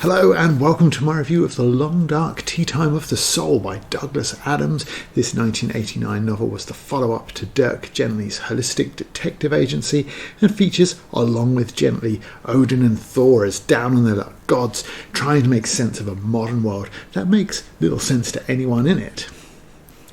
Hello and welcome to my review of The Long Dark Tea Time of the Soul by Douglas Adams. This 1989 novel was the follow-up to Dirk Gently's holistic detective agency and features, along with Gently, Odin and Thor as down on their luck gods, trying to make sense of a modern world that makes little sense to anyone in it.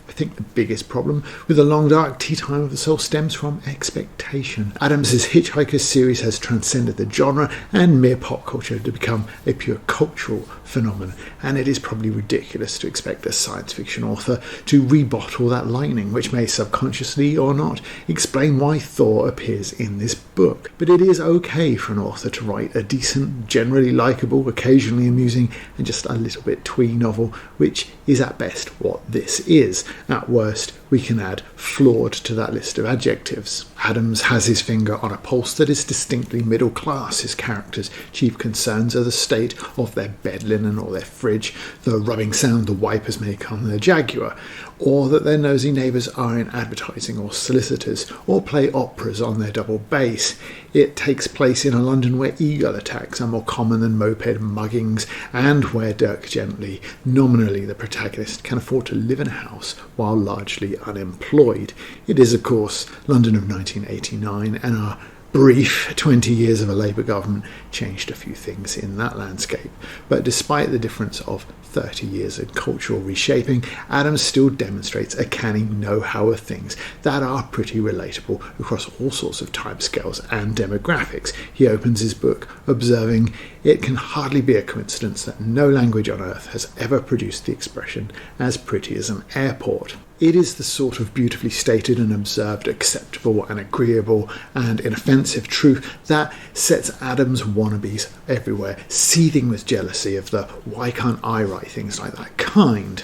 I think the biggest problem with The Long Dark Tea Time of the Soul stems from expectation. Adams's Hitchhiker series has transcended the genre and mere pop culture to become a pure cultural phenomenon, and it is probably ridiculous to expect a science fiction author to rebottle that lightning, which may subconsciously or not explain why Thor appears in this book. But it is okay for an author to write a decent, generally likeable, occasionally amusing, and just a little bit twee novel, which is at best what this is. At worst, we can add flawed to that list of adjectives. Adams has his finger on a pulse that is distinctly middle class. His characters' chief concerns are the state of their bed linen or their fridge, the rubbing sound the wipers make on their Jaguar, or that their nosy neighbours are in advertising or solicitors, or play operas on their double bass. It takes place in a London where eagle attacks are more common than moped muggings, and where Dirk Gently, nominally the protagonist, can afford to live in a house while largely unemployed. It is, of course, London of 1989, and our brief 20 years of a Labour government changed a few things in that landscape. But despite the difference of 30 years in cultural reshaping, Adams still demonstrates a canny know-how of things that are pretty relatable across all sorts of timescales and demographics. He opens his book observing, "It can hardly be a coincidence that no language on earth has ever produced the expression as pretty as an airport." It is the sort of beautifully stated and observed, acceptable and agreeable and inoffensive truth that sets Adams' wannabes everywhere seething with jealousy of the "why can't I write things like that" kind.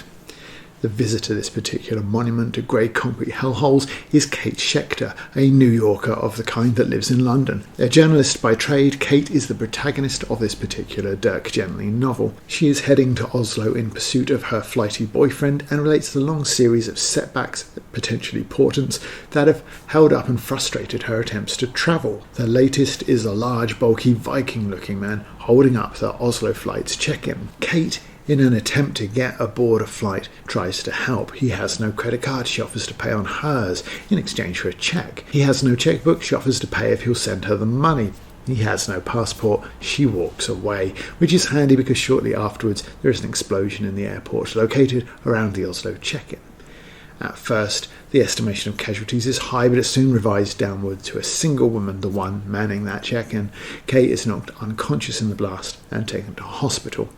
The visitor to this particular monument to grey concrete hellholes is Kate Schechter, a New Yorker of the kind that lives in London. A journalist by trade, Kate is the protagonist of this particular Dirk Gently novel. She is heading to Oslo in pursuit of her flighty boyfriend and relates the long series of setbacks, potentially portents, that have held up and frustrated her attempts to travel. The latest is a large, bulky, Viking-looking man holding up the Oslo flight's check-in. Kate, in an attempt to get aboard a flight, tries to help. He has no credit card. She offers to pay on hers in exchange for a cheque. He has no chequebook. She offers to pay if he'll send her the money. He has no passport. She walks away, which is handy because shortly afterwards there is an explosion in the airport located around the Oslo check-in. At first, the estimation of casualties is high, but it's soon revised downward to a single woman, the one manning that check-in. Kate is knocked unconscious in the blast and taken to hospital.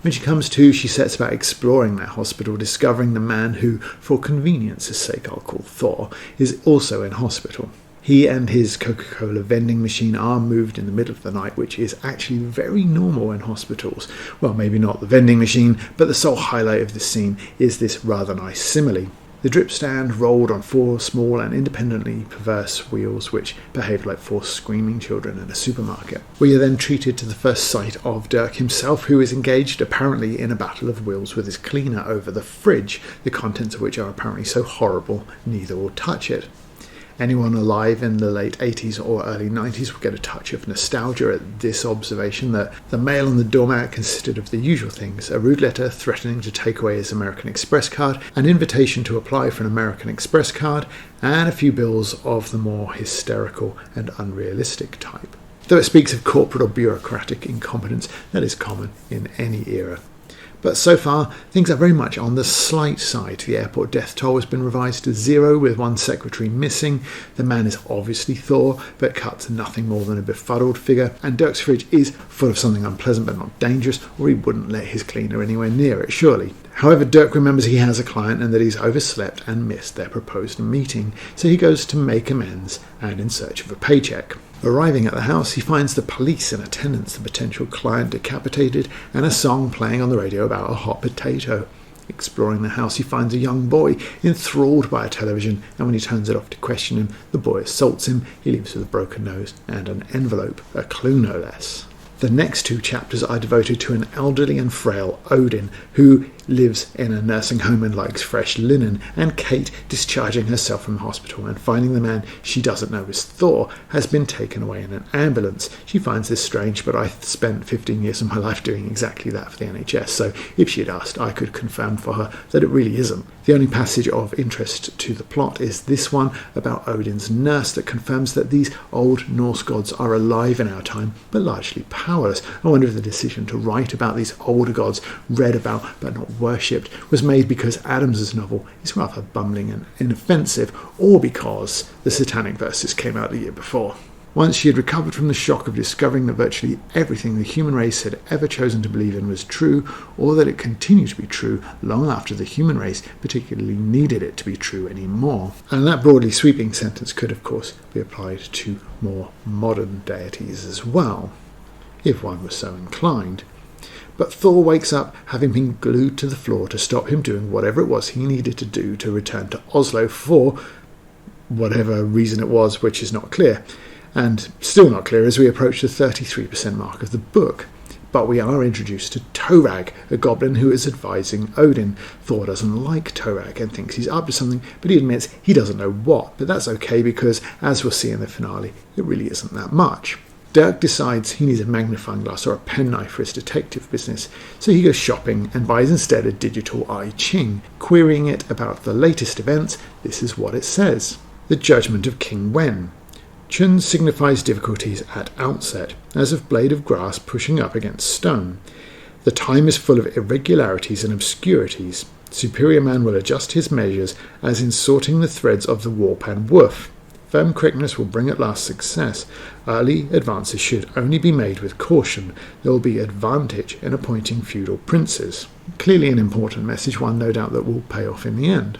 When she comes to, she sets about exploring that hospital, discovering the man who, for convenience's sake I'll call Thor, is also in hospital. He and his Coca-Cola vending machine are moved in the middle of the night, which is actually very normal in hospitals. Well, maybe not the vending machine, but the sole highlight of the scene is this rather nice simile. The drip stand rolled on 4 small and independently perverse wheels which behaved like 4 screaming children in a supermarket. We are then treated to the first sight of Dirk himself, who is engaged apparently in a battle of wills with his cleaner over the fridge, the contents of which are apparently so horrible neither will touch it. Anyone alive in the late 80s or early 90s will get a touch of nostalgia at this observation that the mail on the doormat consisted of the usual things: a rude letter threatening to take away his American Express card, an invitation to apply for an American Express card, and a few bills of the more hysterical and unrealistic type. Though it speaks of corporate or bureaucratic incompetence, that is common in any era. But so far, things are very much on the slight side. The airport death toll has been revised to 0, with 1 secretary missing. The man is obviously Thor, but cut to nothing more than a befuddled figure. And Dirk's fridge is full of something unpleasant but not dangerous, or he wouldn't let his cleaner anywhere near it, surely. However, Dirk remembers he has a client and that he's overslept and missed their proposed meeting, so he goes to make amends and in search of a paycheck. Arriving at the house, he finds the police in attendance, the potential client decapitated, and a song playing on the radio about a hot potato. Exploring the house, he finds a young boy enthralled by a television, and when he turns it off to question him, the boy assaults him. He leaves with a broken nose and an envelope, a clue no less. The next 2 chapters are devoted to an elderly and frail Odin, who lives in a nursing home and likes fresh linen, and Kate, discharging herself from the hospital and finding the man she doesn't know is Thor, has been taken away in an ambulance. She finds this strange, but I spent 15 years of my life doing exactly that for the NHS, so if she had asked, I could confirm for her that it really isn't. The only passage of interest to the plot is this one about Odin's nurse that confirms that these old Norse gods are alive in our time, but largely powerless. I wonder if the decision to write about these older gods, read about but not worshipped, was made because Adams's novel is rather bumbling and inoffensive, or because the Satanic Verses came out the year before. Once she had recovered from the shock of discovering that virtually everything the human race had ever chosen to believe in was true, or that it continued to be true long after the human race particularly needed it to be true anymore. And that broadly sweeping sentence could, of course, be applied to more modern deities as well, if one was so inclined. But Thor wakes up having been glued to the floor to stop him doing whatever it was he needed to do to return to Oslo for whatever reason it was, which is not clear. And still not clear as we approach the 33% mark of the book. But we are introduced to Torag, a goblin who is advising Odin. Thor doesn't like Torag and thinks he's up to something, but he admits he doesn't know what. But that's okay because, as we'll see in the finale, it really isn't that much. Dirk decides he needs a magnifying glass or a penknife for his detective business, so he goes shopping and buys instead a digital I Ching. Querying it about the latest events, this is what it says. The Judgment of King Wen. Chun signifies difficulties at outset, as of blade of grass pushing up against stone. The time is full of irregularities and obscurities. Superior man will adjust his measures, as in sorting the threads of the warp and woof. Firm correctness will bring at last success. Early advances should only be made with caution. There will be advantage in appointing feudal princes. Clearly an important message, one no doubt that will pay off in the end.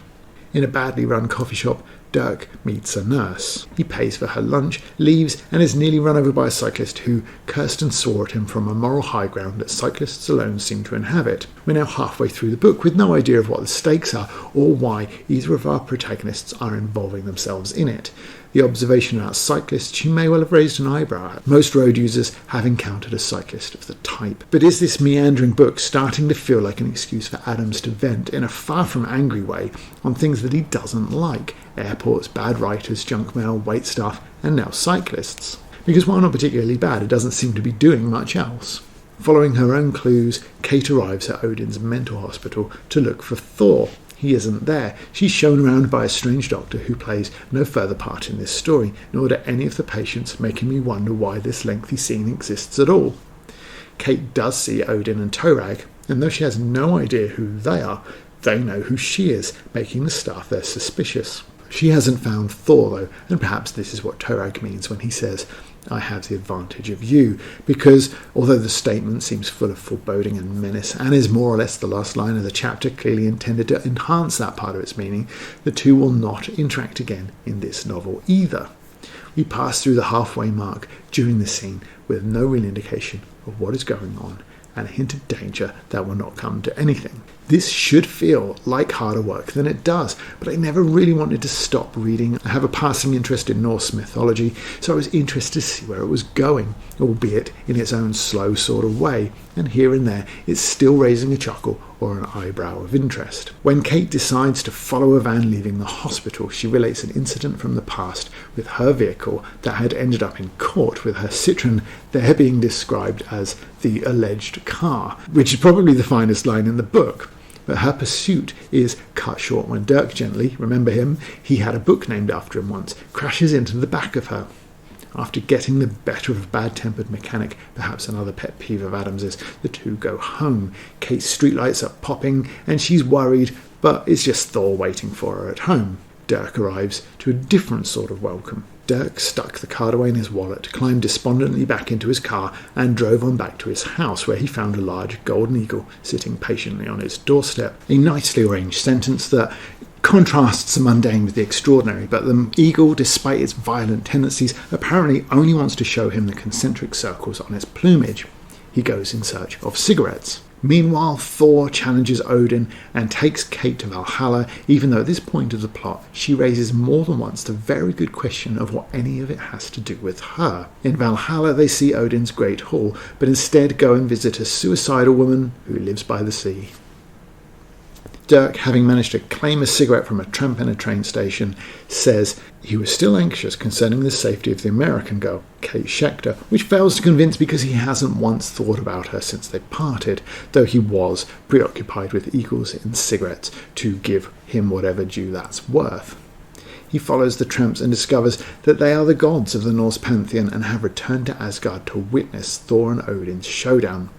In a badly run coffee shop, Dirk meets a nurse. He pays for her lunch, leaves, and is nearly run over by a cyclist who cursed and swore at him from a moral high ground that cyclists alone seem to inhabit. We're now halfway through the book with no idea of what the stakes are or why either of our protagonists are involving themselves in it. The observation about cyclists, she may well have raised an eyebrow at. Most road users have encountered a cyclist of the type. But is this meandering book starting to feel like an excuse for Adams to vent, in a far from angry way, on things that he doesn't like? Airports, bad writers, junk mail, waitstaff, and now cyclists. Because while not particularly bad, it doesn't seem to be doing much else. Following her own clues, Kate arrives at Odin's mental hospital to look for Thor. He isn't there. She's shown around by a strange doctor who plays no further part in this story, nor do any of the patients, making me wonder why this lengthy scene exists at all. Kate does see Odin and Torag, and though she has no idea who they are, they know who she is, making the staff there suspicious. She hasn't found Thor, though, and perhaps this is what Torag means when he says, "I have the advantage of you," because although the statement seems full of foreboding and menace, and is more or less the last line of the chapter, clearly intended to enhance that part of its meaning, the two will not interact again in this novel either. We pass through the halfway mark during this scene with no real indication of what is going on, and a hint of danger that will not come to anything. This should feel like harder work than it does, but I never really wanted to stop reading. I have a passing interest in Norse mythology, so I was interested to see where it was going, albeit in its own slow sort of way, and here and there it's still raising a chuckle or an eyebrow of interest. When Kate decides to follow a van leaving the hospital, she relates an incident from the past with her vehicle that had ended up in court, with her Citroen there being described as the alleged car, which is probably the finest line in the book. But her pursuit is cut short when Dirk Gently, remember him, he had a book named after him once, crashes into the back of her. After getting the better of a bad-tempered mechanic, perhaps another pet peeve of Adams's, the two go home. Kate's streetlights are popping, and she's worried, but it's just Thor waiting for her at home. Dirk arrives to a different sort of welcome. Dirk stuck the card away in his wallet, climbed despondently back into his car, and drove on back to his house, where he found a large golden eagle sitting patiently on his doorstep. A nicely arranged sentence that contrasts the mundane with the extraordinary, but the eagle, despite its violent tendencies, apparently only wants to show him the concentric circles on its plumage. He goes in search of cigarettes. Meanwhile, Thor challenges Odin and takes Kate to Valhalla, even though at this point of the plot she raises more than once the very good question of what any of it has to do with her. In Valhalla they see Odin's great hall, but instead go and visit a suicidal woman who lives by the sea. Dirk, having managed to claim a cigarette from a tramp in a train station, says he was still anxious concerning the safety of the American girl, Kate Schechter, which fails to convince because he hasn't once thought about her since they parted, though he was preoccupied with eagles and cigarettes to give him whatever due that's worth. He follows the tramps and discovers that they are the gods of the Norse pantheon and have returned to Asgard to witness Thor and Odin's showdown.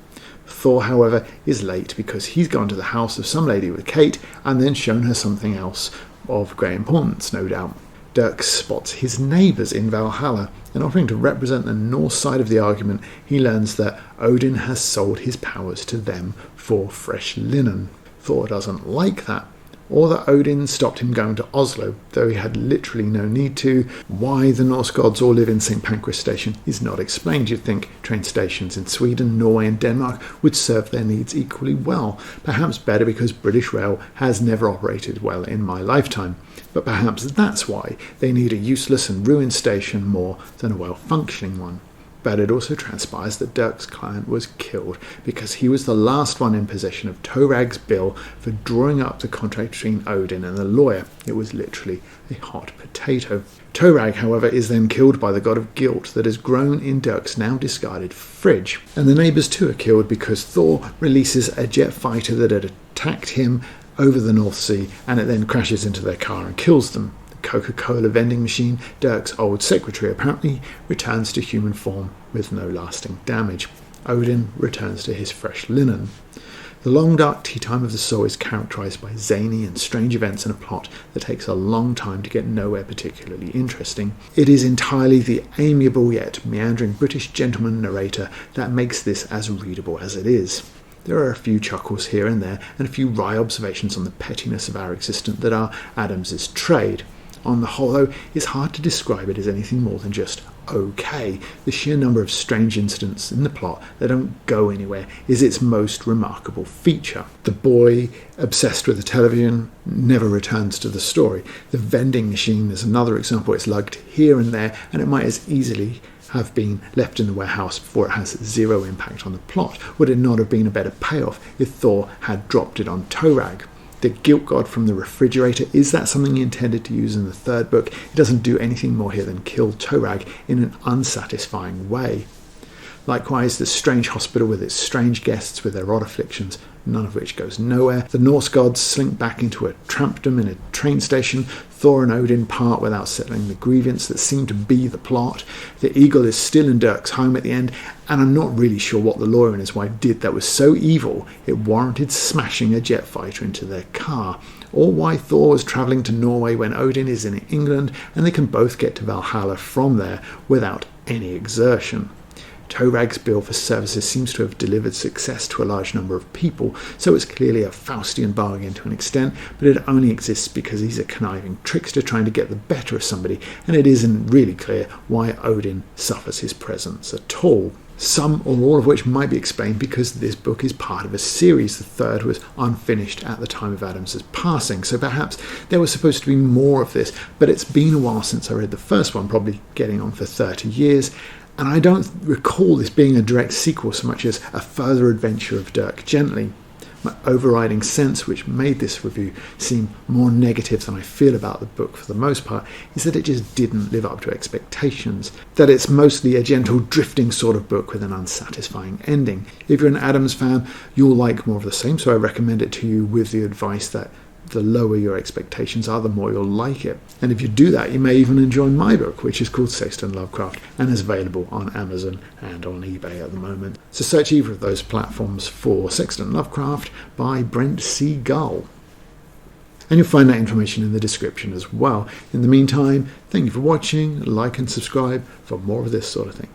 Thor, however, is late because he's gone to the house of some lady with Kate and then shown her something else of great importance, no doubt. Dirk spots his neighbours in Valhalla, and offering to represent the Norse side of the argument, he learns that Odin has sold his powers to them for fresh linen. Thor doesn't like that, or that Odin stopped him going to Oslo, though he had literally no need to. Why the Norse gods all live in St. Pancras Station is not explained. You'd think train stations in Sweden, Norway and Denmark would serve their needs equally well. Perhaps better because British Rail has never operated well in my lifetime. But perhaps that's why they need a useless and ruined station more than a well-functioning one. But it also transpires that Dirk's client was killed because he was the last one in possession of Torag's bill for drawing up the contract between Odin and the lawyer. It was literally a hot potato. Torag, however, is then killed by the god of guilt that has grown in Dirk's now discarded fridge. And the neighbours too are killed because Thor releases a jet fighter that had attacked him over the North Sea, and it then crashes into their car and kills them. Coca-Cola vending machine, Dirk's old secretary, apparently returns to human form with no lasting damage. Odin returns to his fresh linen. The long dark tea time of the soul is characterised by zany and strange events and a plot that takes a long time to get nowhere particularly interesting. It is entirely the amiable yet meandering British gentleman narrator that makes this as readable as it is. There are a few chuckles here and there and a few wry observations on the pettiness of our existence that are Adams's trade. On the whole, though, it's hard to describe it as anything more than just okay. The sheer number of strange incidents in the plot that don't go anywhere is its most remarkable feature. The boy, obsessed with the television, never returns to the story. The vending machine is another example. It's lugged here and there, and it might as easily have been left in the warehouse before it has zero impact on the plot. Would it not have been a better payoff if Thor had dropped it on Torag? The guilt god from the refrigerator, is that something he intended to use in the third book? He doesn't do anything more here than kill Torag in an unsatisfying way. Likewise, the strange hospital with its strange guests with their odd afflictions, none of which goes nowhere. The Norse gods slink back into a trampdom in a train station. Thor and Odin part without settling the grievance that seemed to be the plot. The eagle is still in Dirk's home at the end, and I'm not really sure what the lawyer and his wife did that was so evil it warranted smashing a jet fighter into their car. Or why Thor was travelling to Norway when Odin is in England and they can both get to Valhalla from there without any exertion. Torag's bill for services seems to have delivered success to a large number of people, so it's clearly a Faustian bargain to an extent, but it only exists because he's a conniving trickster trying to get the better of somebody, and it isn't really clear why Odin suffers his presence at all. Some or all of which might be explained because this book is part of a series. The third was unfinished at the time of Adams's passing, so perhaps there was supposed to be more of this, but it's been a while since I read the first one, probably getting on for 30 years, and I don't recall this being a direct sequel so much as a further adventure of Dirk Gently. My overriding sense, which made this review seem more negative than I feel about the book for the most part, is that it just didn't live up to expectations. That it's mostly a gentle drifting sort of book with an unsatisfying ending. If you're an Adams fan, you'll like more of the same, so I recommend it to you with the advice that the lower your expectations are, the more you'll like it. And if you do that, you may even enjoy my book, which is called Sexton Lovecraft and is available on Amazon and on eBay at the moment. So search either of those platforms for Sexton Lovecraft by Brent C. Gull. And you'll find that information in the description as well. In the meantime, thank you for watching, like and subscribe for more of this sort of thing.